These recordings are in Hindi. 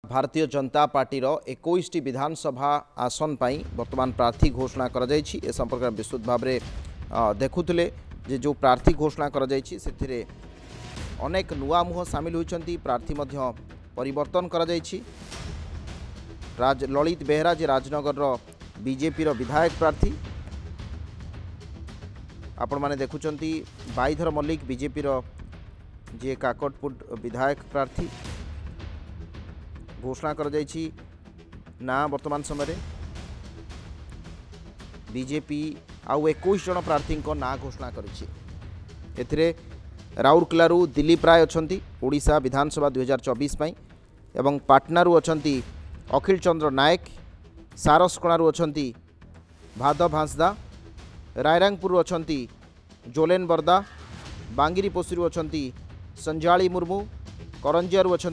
भारतीय जनता पार्टी 21 विधानसभा आसन पर वर्तमान प्रार्थी घोषणा कर संपर्क में विस्तृत भाव में देखुले जो प्रार्थी घोषणा कर अनेक नुआ मुह सामिल होती प्रार्थी परिवर्तन कर ललित बेहरा जे राजनगर बीजेपी विधायक प्रार्थी आपण माने देखुचंती बाईधर मल्लिक बीजेपी जे काकटपुट विधायक प्रार्थी घोषणा कर ना वर्तमान समय बीजेपी आउ 21 जन प्रार्थी ना घोषणा कर राउरकेलू दिलीप राय अच्छा ओडिशा विधानसभा 2024 पाई एवं पाटनारू अच्छा अखिल चंद्र नायक सारसकणारू अच्छा भाद भांसदा रायरंगपुर अच्छा जोलेन बरदा बांगिरीपोषी अच्छा संजाली मुर्मू करंजियारू अच्छा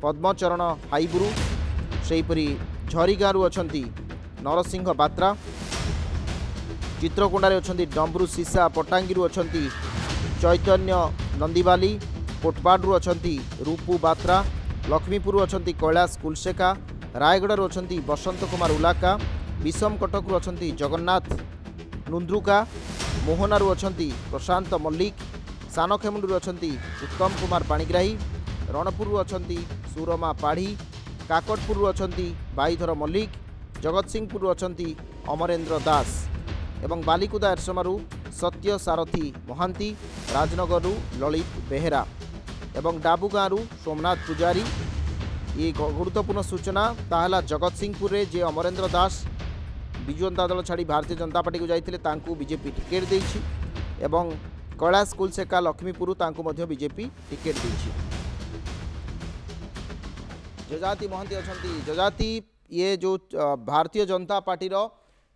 पद्मचरण हाईबुरु सेहीपरी झरीगाँव अच्छा नरसिंह बात्रा चित्रकोंडार अच्छा डम्बरू सीसा पटांगी अच्छा चैतन्य नंदीवाली कोटपाड़ू अच्छा रूपू बात्रा लक्ष्मीपुर अच्छा कैलाश कुलसेका रायगढ़ अच्छा बसंत कुमार उलाका विषम कटक अच्छा जगन्नाथ नुंद्रुका मोहनारू अच्छा प्रशांत मल्लिक सानखेमुंडू अच्छा उत्तम कुमार पाणिग्राही रणपुर अच्छा सुरमा पाढ़ी काकटपुर अच्छा बाईधर मल्लिक जगत सिंहपुर अच्छा अमरेंद्र दास एवं बालिकुदा एरसमारू सत्य सारथी महांती राजनगर ललित बेहरा एवं डाबुगाँव सोमनाथ पुजारी ये गुरुत्वपूर्ण सूचना ताहला जगत सिंहपुर जे अमरेंद्र दास विजु जनता दल छाड़ी भारतीय जनता पार्टी को जाते बीजेपी टिकेट देछि एवं कैलाश कुलसेका लक्ष्मीपुर बीजेपी टिकेट देछि। जजाति महांती अच्छा जजाति ये जो भारतीय जनता पार्टी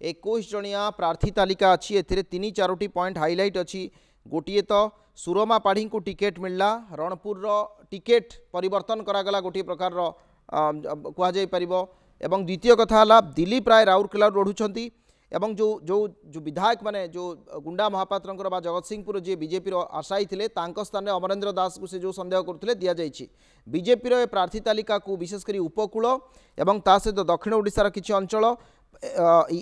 21 जनिया प्रार्थी तालिका अच्छी ए तीन चारोटी पॉइंट हाइलाइट अच्छी गोटे तो सुरमा पाढ़ी को टिकेट मिलला रणपुर टिकेट परिवर्तन करागला गोटे प्रकार कहुपर एवं द्वितीय कथा है दिलीप राय राउरकेला लढ़ुंट एवं जो जो जो विधायक माने जो गुंडा महापात्र जगत सिंहपुर जी बीजेपी आशायी थे स्थान में अमरेंद्र दास को से जो संदेह करते दि जाइए बीजेपी प्रार्थी तालिका को विशेषकर उपकूल एवं ता सहित दक्षिण ओडिशार किसी अंचल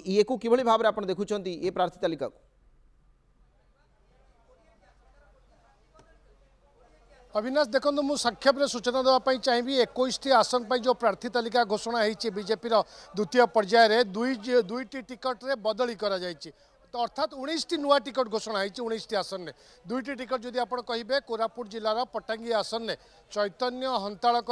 ये को किभली भाव में आप देखुं ये प्रार्थी तालिका को अविनाश देखो मुझे संक्षेप में सूचना देवाई चाहिए 21 आसन पर जो प्रार्थी तालिका घोषणा होती बीजेपी द्वितीय पर्यायर दुईटी टिकट रे बदली करा जायछि तो अर्थात 19टी नुआ टिकट घोषणा होती 19टी आसन में दुईटी टिकट जदि आप कहे कोरापुट जिलार पटांगी आसन में चैतन्य हंताड़क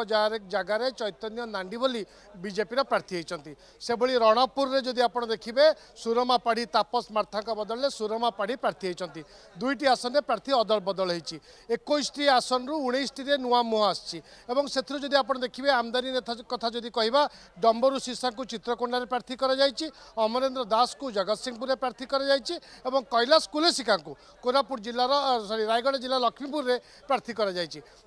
जगार चैतन्य नांडीबली बीजेपी प्रार्थी होती से भली रणपुर में जदि आप देखिए सुरमा पाढ़ी तापस मार्था बदल सुरमा पाढ़ी प्रार्थी होती दुईटी आसन में प्रार्थी अदल बदल होती 21टी आसन रु 19टी नुआ मुह आसम से आप देखिए आमदानी नेता कथा जदि कह डम्बरू सीसा को चित्रकोंडा प्रार्थी कर अमरेंद्र दास को जगत सिंहपुर प्रार्थी कर कैलाश कुलेसिका को कोरापुट जिलार सॉरी रायगढ़ जिला लक्ष्मीपुर में प्रार्थी कर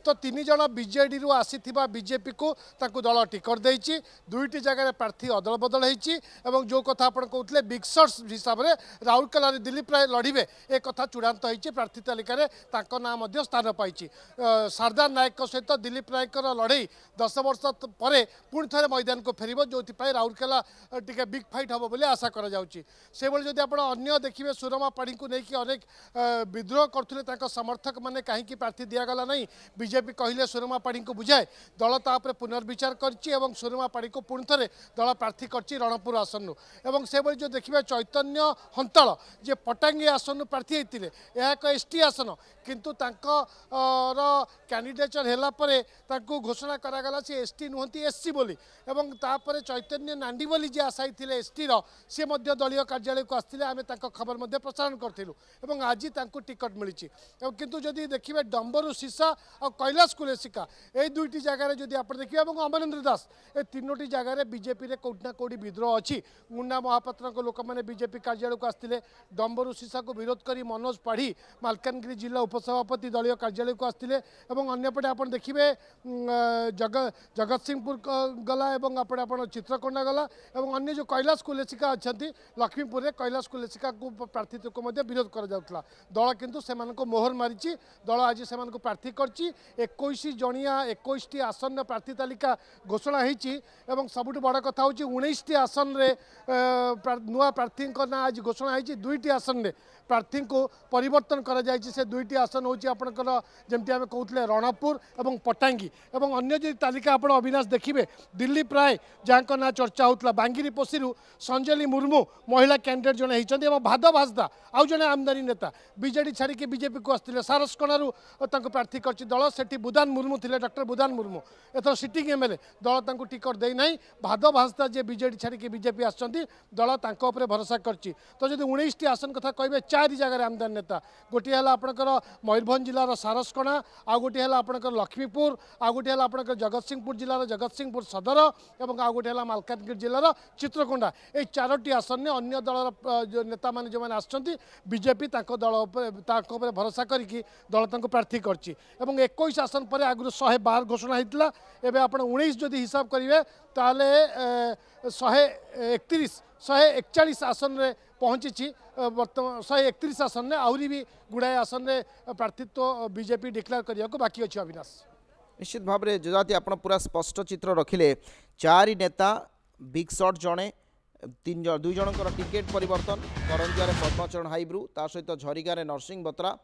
तो तीन जन बीजेडी रु आसीथिबा बीजेपी को ताकू दल टिकट देछि दुईटी जगह प्रार्थी अदल बदल होती जो कथा आप कहते बिग शॉट्स हिसाब से राउरकेला दिलीप राय लड़े एक कथा चूड़ांत होती प्रार्थी तालिकार ना स्थान पाई सरदार नायक सहित दिलीप राय लड़े 10 वर्ष पर पुणी थे मैदान को फेर जो राउरकेला टी बिग फाइट हम बोली आशा करा अन्य देखिए सुरमा पाढ़ी को लेकिन अनेक विद्रोह करते समर्थक मैंने कहीं प्रार्थी दिगला नहीं बीजेपी कहले सुरमा पाढ़ी को बुझाए दल तापर पुनर्विचार कर सुरमा पाढ़ी को पुणी थे दल प्रार्थी कर रणपुर आसन एवं से जो देखिए चैतन्य हंताल जे पटांगी आसन प्रार्थी होते यह एक एसटी आसन किंतु कैंडिडेचर है घोषणा करागला सी एसटी नुहति एससी बोली एवं तापर चैतन्य नांडीबली जी आशायी थे एसटी सी दलीय कार्यालय को आसते आम खबर प्रसारण करूँ आज टिकट मिली किंतु जदि देखिए डम्बरू सीसा और कैलाश कुलेसिका ये दुईटी जगह जदि आप देखिए अमरेंद्र दास ये तीनोटी जगह बीजेपी कौटना कौटी विद्रोह अच्छी गुंडा महापात्र लोक मैंने बीजेपी कार्यालय को आसते डम्बरू सीसा को विरोध कर मनोज पाढ़ी मालकानगिरी जिला उपसभापति दलीय कार्यालय को आसते अंपटे आप देखिए जगत सिंहपुर गला आप चित्रकोंडा गला अन्य जो कैलाश कुलेसिका अच्छा लक्ष्मीपुर कैलाश कुलेसिका आशंका को प्रार्थित्व को विरोध कर दल किंतु से मोहर मारी दल आज से प्रार्थी करछि 21 जणिया 21 आसन प्रार्थी तालिका घोषणा होती सबुठ बड़ कथा हूँ 19 आसन रे नुआ प्रार्थी ना आज घोषणा होती 2टी आसन रे प्रार्थी को परिवर्तन करा जायछि से 2टी आसन हूँ आपंकर जमती आम कहते रणपुर और पटांगी और अन्य जो तालिका आप अविनाश देखिए दिल्ली प्राय जहाँ ना चर्चा होता बांगिरी पोषी संजली मुर्मू महिला कैंडिडेट जड़े होती भाद भाजदा आउ जड़े आमदानी नेता बीजेडी छाड़ी बीजेपी को आसते सारसकणारू प्रार्थी कर दल से बुदान मुर्मू थे डॉक्टर बुदान मुर्मू एथर सिटिंग एमएलए दल टिकट देना भाद भाजदा जे बीजेडी छाड़ी बीजेपी आसछंती दल तांको भरोसा करछि तो जदि 19टी आसन कथा कहबे 4 जगह आमदानी नेता गोटे है आपंकर मयूरभंज जिलार सारसकणा आउ गोटे है आपंकर लक्ष्मीपुर आउ गोटे है आपंकर जगतसिंहपुर जिलार जगतसिंहपुर सदर और आउ गोटे है मालकानगिरी जिलार चित्रकोंडा ये 4टी आसन में अन्य दल नेता मैंने जो मैंने बीजेपी दल भरोसा करके दल प्रार्थी करछि 21 आसन पर आगु 112 घोषणा होता एवं आप 19 जदि हिसाब करेंगे ताले 141 आसन रे पहुँची बर्तमान 131 आसन में आहरी भी गुड़ाए आसन में प्रार्थित्व बीजेपी डिक्लेयर करने को बाकी अच्छे अविनाश निश्चित भाव में जजाति आप पूरा स्पष्ट चित्र रखिले 4 नेता बिग शॉट जड़े 2 जनकर टिकेट परिवर्तन करंजिया पद्मचरण हाइब्रू ता सहित झरिगारे नरसिंह बत्रा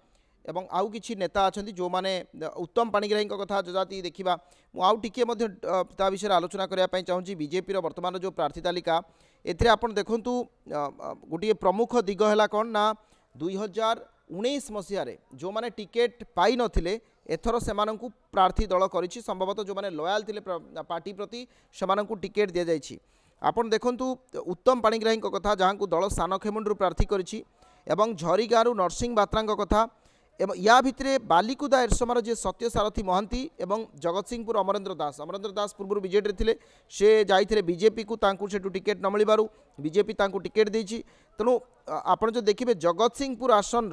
एवं आउ किछि नेता अच्छा जो माने उत्तम पाणिग्राही कथा जजाति देखा आउ टिके विषय आलोचना करने चाहूँगी बीजेपी वर्तमान जो प्रार्थी तालिका एथिरे आपण देखंतु गोटे प्रमुख दिग है कौन ना 2019 मसीह जो माने टिकेट पाई नथिले एथर से प्रार्थी दल करिछि संभवतः जो माने लॉयल थिले पार्टी प्रति से टिकेट दि जाइछि आपण देखंतु उत्तम पाणिग्राही कथा जहाँ को दल सानखेमुंडू प्रार्थी करिछि एवं झरिगारू नरसिंह बात्रांग कथा एवं या भितरे बालिकुदा एरसमार जे सत्य सारथी महांती एवं जगतसिंहपुर अमरेंद्र दास पूर्व बीजेडी थे से जाइए बीजेपी को सेठू टिकेट न मिलू बीजेपी टिकेट देछि तेणु आपण जो देखिए जगतसिंहपुर आसन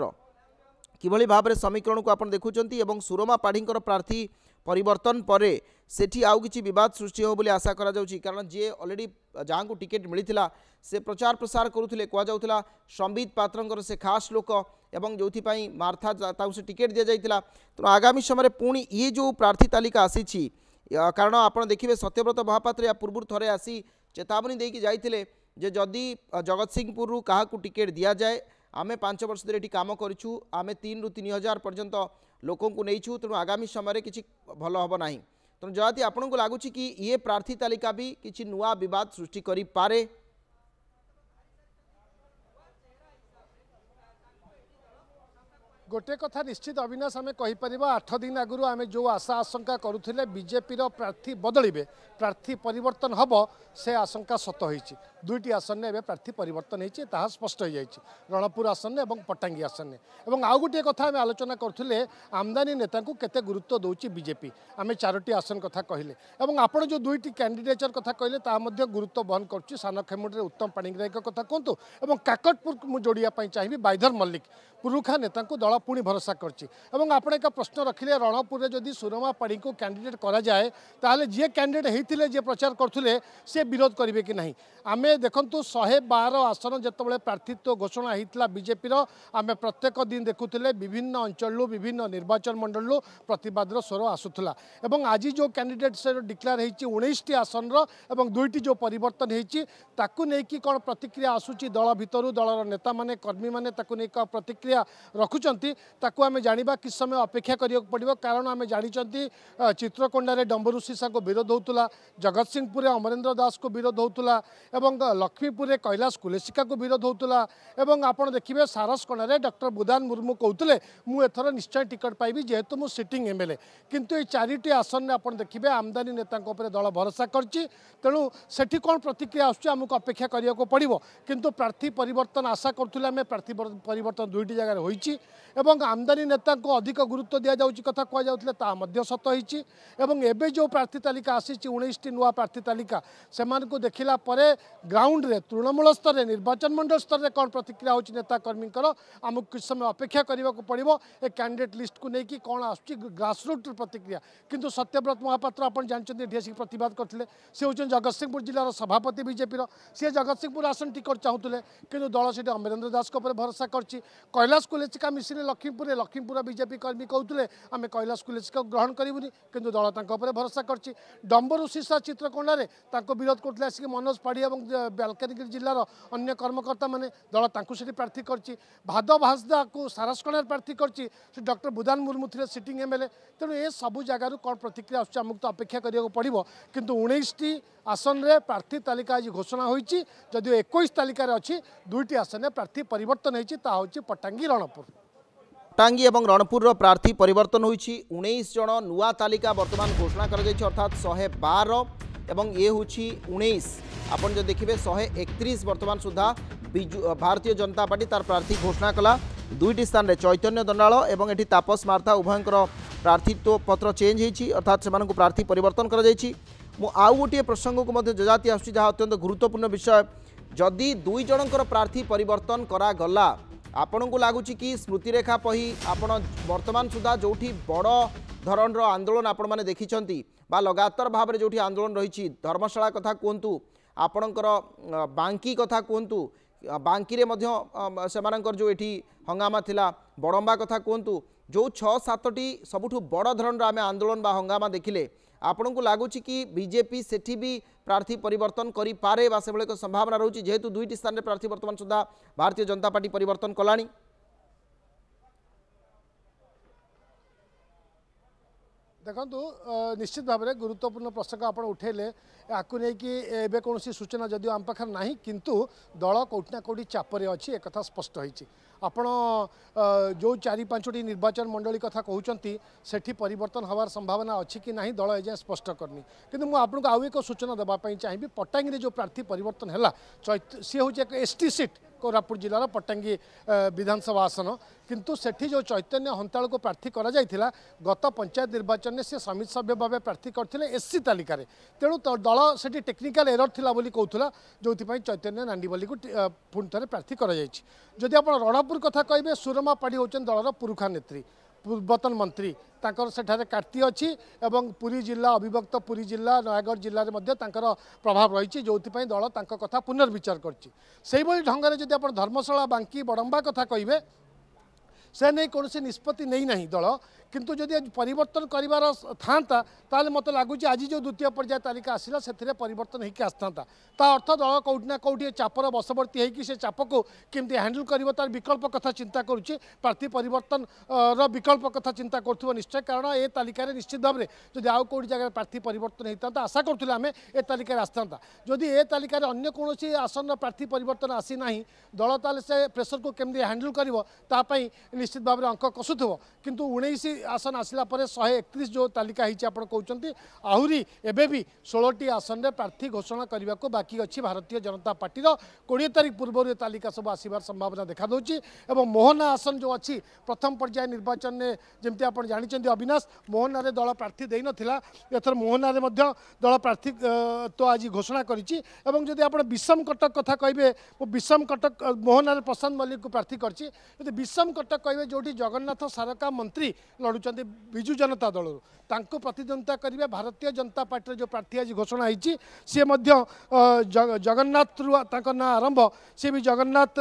किभली भाव में समीकरण को आप देखुंत एवं सुरमा पाढ़ी प्रार्थी परिवर्तन पर सेठी आउ किछि विवाद सृष्टि हो बोली आशा करा जाउछि कारण जे ऑलरेडी जहाँ को टिकेट मिलता से प्रचार प्रसार करुले कहुला संबित पात्रंकर से खास लोक एवं जो मार्था से टिकेट दि जाइथिला तो आगामी समय पुणी ये जो प्रार्थी तालिका आसी कारण आप देखिए सत्यव्रत महापात्र या पूर्व थे आसी चेतावनी देकी जाइथिले जे जदि जगतसिंहपुर क्या टिकेट दि जाए आमे 5 वर्ष धरि काम करूँ आमे 3 ରୁ 3,000 पर्यंत लोक नहीं तेणु आगामी समय किसी भल हम ना तेणु जदि आपन को लगुच कि ये प्रार्थी तालिका भी किसी नुआ विवाद सृष्टि करि पारे गोटे कथा निश्चित अविनाश आम कहीपर 8 दिन आगु आम जो आशा आशंका करुले बीजेपी प्रार्थी बदलिबे प्रार्थी परिवर्तन हम से आशंका सत होती 2टी आसन में प्रार्थी परिवर्तन होती स्पष्ट हो जाए रणपुर आसन और पटांगी आसन में आउ गोटे कथा आम आलोचना करुले आमदानी नेता को केते गुरुत्व दौची बीजेपी आम 4टी आसन कथा कहले और आपड़ जो 2टी कैंडिडेचर कथा कहले ताहा गुरुत्व बहन कर सानखेमुंडी उत्तम पाणिग्राही कथा कहतु और काकटपुर मुझे जोड़ापी चाहिए बाइधर मल्लिक पुरुखा नेता दल पुणी भरोसा करछि आपण एक प्रश्न रखिले रणपुर जदि सुरमा पाढ़ी को कैंडिडेट करा जाए ताहले जे कैंडिडेट होते जे प्रचार करथुले से विरोध करेंगे कि नहीं आम देखु 112 आसन जिते प्रार्थित्व घोषणा होता बीजेपी आम प्रत्येक दिन देखुले विभिन्न अंचल विभिन्न निर्वाचन मंडल प्रतिवाद स्वर आसूला और आज जो कैंडिडेट से डिक्लेयर होती 19टी आसन 2टी जो परिवर्तन होती कौन प्रतिक्रिया आसूची दल भितर दलर नेता माने कर्मी माने प्रतिक्रिया रखुचंती ताकू आमे जानिबा किस समय अपेक्षा करियो पड़िबो कारण आमे जानिचंती चित्रकोंडा डंबरू सीसा को विरोध होतुला जगतसिंहपुर अमरेंद्र दास को विरोध होतुला एवं लक्ष्मीपुर कैलाश कुलेसिका को विरोध होतुला एवं आपण देखिबे सारसकणा डॉक्टर बुदान मुर्मू कहते मु एथर निश्चय टिकट पाइबी जेहेतु मु सिटिंग एमएलए किंतु ये 4टी आसन में आपण देखिबे आमदानी नेता दल भरोसा करछि तेणु सेठी कौन प्रतिक्रिया आसुछि आमको अपेक्षा करियो पड़िबो किंतु प्रार्थी परिवर्तन आशा करथुले आमे प्रार्थी परिवर्तन 2टी जगह होईछि एवं आमदानी नेता को अधिक गुरुत्व दि जाऊँगी कथा कहुले ताहा सत होती एवं जो प्रार्थी तालिका आसी 19 नुआ प्रार्थी तालिका से देखला ग्राउंड रे तृणमूल स्तर में निर्वाचन मंडल स्तर में कौन प्रतिक्रिया होची नेता कर्मी आमको कुछ समय अपेक्षा करने को पड़ो ए कैंडिडेट लिस्ट को लेकिन कौन आसुची ग्रासरूट प्रतिक्रिया किंतु सत्यव्रत महापात्र आप जानते ये प्रतिवाद करते सी हूँ जगतसिंहपुर जिलार सभापति बीजेपी सी जगतसिंहपुर आसन टिकट चाहूले कि दल से अमरेन्द्र दास भरोसा कर कैलाश कुलेचिका मिसिले लक्ष्मीपुर बीजेपी कर्मी कहते आम कैलाश कुलेचिका ग्रहण करूनी कि दल भरोसा कर डम्बरू सीसा चित्रकोंडारे विरोध करते आसिक मनोज पाढ़ी और मालकानगिरी जिलार अन्य कर्मकर्ता मैंने दल से प्रार्थी कर भाद भासदा को सारसकणार प्रार्थी कर डॉक्टर बुदान मुर्मू थे सिटिंग एमएलए तेणु ये सबू जगार कौन प्रतिक्रिया आमुक तो अपेक्षा करा पड़ो किंतु 19 आसन रे प्रार्थी तालिका आज घोषणा होती जदिव 21 तालिकार अच्छी 2टी आसन में प्रार्थी परिवर्तन होती पट्टांगी रणपुर पट्टांगी और रणपुर प्रार्थी परिवर्तन होती 19 जन नुआ तालिका बर्तमान घोषणा कर अर्थात 112 एवं ये हूँ 19 आपन जो देखिए 131 बर्तमान सुधा बिजु भारतीय जनता पार्टी तार प्रार्थी घोषणा कला 2टी स्थान रे चैतन्य दंडाल एवं एटी तापस मार्था उभयंकर प्रार्थीत्व पत्र चेंज होती अर्थात से प्रार्थी परिवर्तन कर आउ गोटे प्रसंग को जजाति आसुची जहाँ अत्यंत गुरुत्वपूर्ण विषय जदि 2 जनकर प्रार्थी परिवर्तन करागला आपण को लगुच कि स्मृतिरेखा पही आपण वर्तमान सुधा जो बड़ धरण आंदोलन आपण मैंने देखी लगातार भाव में जो आंदोलन रही धर्मशाला कथा कहतु आपणकर बांकी कथा कहतु बांकी रे मध्य सेमानकर जो एठी हंगामा थिला बड़म्बा कथा कहतु जो 6-7टी सबुठु बड़ धरण आम आंदोलन बा हंगामा देखिले आपण को लगुच कि बीजेपी सेठी भी प्रार्थी परिवर्तन करि पारे बा से एक संभावना रही जेहेतु 2टी स्थान में प्रार्थी वर्तमान सुधा भारतीय जनता पार्टी परिवर्तन कलानी देखु निश्चित भाव में गुरुत्वपूर्ण प्रसंग आप उठेले आपको नहीं कौन सूचना जदिव आम पाखे ना किंतु दल कौटना कौटी चापरे अच्छी एक स्पष्ट होती आपण जो 4-5टी निर्वाचन मंडली कथा कहते सेठी परिवर्तन हवार संभावना अच्छी कि नहीं दल एजाए स्पष्ट करनी किंतु मुझे आपको आउ एक सूचना देवाई चाहिए पट्टांगी जो प्रार्थी परिवर्तन है सी हूँ एक एसटी सीट कोरापुट जिलार पट्टांगी विधानसभा आसन किंतु सेठी जो चैतन्य हंताल को प्रार्थी करा जायथिला गत पंचायत निर्वाचन में सी समित सभ्य भाव प्रार्थी करथिले एससी तालिकार तेणु दल सेठी टेक्निकल एरर थिला बोली कहउथला जोथि चैतन्य नांडीबली को पुणी थे प्रार्थी करा जायछि जदि आप रणपुर कथा कहे सुरमा पाढ़ी होचन दलर पुरुखा नेत्री पूर्वतन मंत्री तांकर सेठारे काटी अच्छी एवं पुरी जिला अविभक्त पुरी जिला नयागढ़ जिले में प्रभाव रही जो दल तांका कथा पुनर्विचार कर ढंग से जब धर्मशाला बांकी बड़म्बा कथा कहे से नहीं कौन निष्पत्ति नहीं ना दल किंतु जदि परिवर्तन करार था मत लगुच आज जो द्वितीय पर्याय तालिका आसला से परिवर्तन होकर आसता ता अर्थ दल कौटिना कौटी चापर बशवर्ती होगी से चाप को केमती हैंडल कर तार विकल्प कथा चिंता करुच्ची प्रार्थी परिवर्तन विकल्प कथा चिंता कर निश्चय कारण ए तालिकार निश्चित भाव में जब आउ कौटी जगह प्रार्थी परिवर्तन होता आशा करूँ आम ए तालिकार आसता जदि ए तालिकार अन्य कौन आसन प्रार्थी परिवर्तन आसी ना दल ताले से प्रेसर को केमती हैंडल कर निश्चित भाव में अंक कसुव किंतु 19 आसन आसला 131 जो तालिका होती आप कहते आहरी एबे भी 16टी आसन में प्रार्थी घोषणा करने को बाकी अच्छी भारतीय जनता पार्टी 20 तारीख पूर्व तालिका सब आसबार संभावना देखा दूसरी और मोहना आसन जो अच्छी प्रथम पर्याय निर्वाचन में जमी आप जानते अविनाश मोहना दल प्रार्थी दे नाला एथर मोहना दल प्रार्थी तो आज घोषणा करी आप विषम कटक कथा कहे विषम कटक मोहना प्रशांत मल्लिक को प्रार्थी करती विषम कटक कहे जो जगन्नाथ सारका मंत्री लड़ुंट विजु जनता दल तांको प्रतिद्वंदिता करेंगे भारतीय जनता पार्टी जो प्रार्थी आज घोषणा होती सी जगन्नाथ ना आरंभ सी भी जगन्नाथ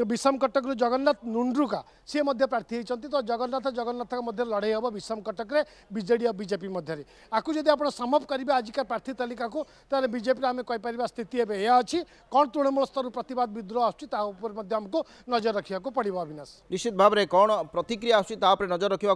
विषम कटक जगन्नाथ नुंड्रुका सी प्रार्थी होती तो जगन्नाथ मध्य लड़ाई हम विषम कटक बीजेडी और बीजेपी मध्य आपको जब आप समअप करेंगे आजिका प्रार्थी तालिका को ताले बीजेपी आम कहीपर स्थिति एवं यह अच्छी कौन तृणमूल स्तर प्रतिवाद विद्रोह आमको नजर रखा पड़ो अविनाश निश्चित भाव में कौन प्रतिक्रिया आसुची नजर रखा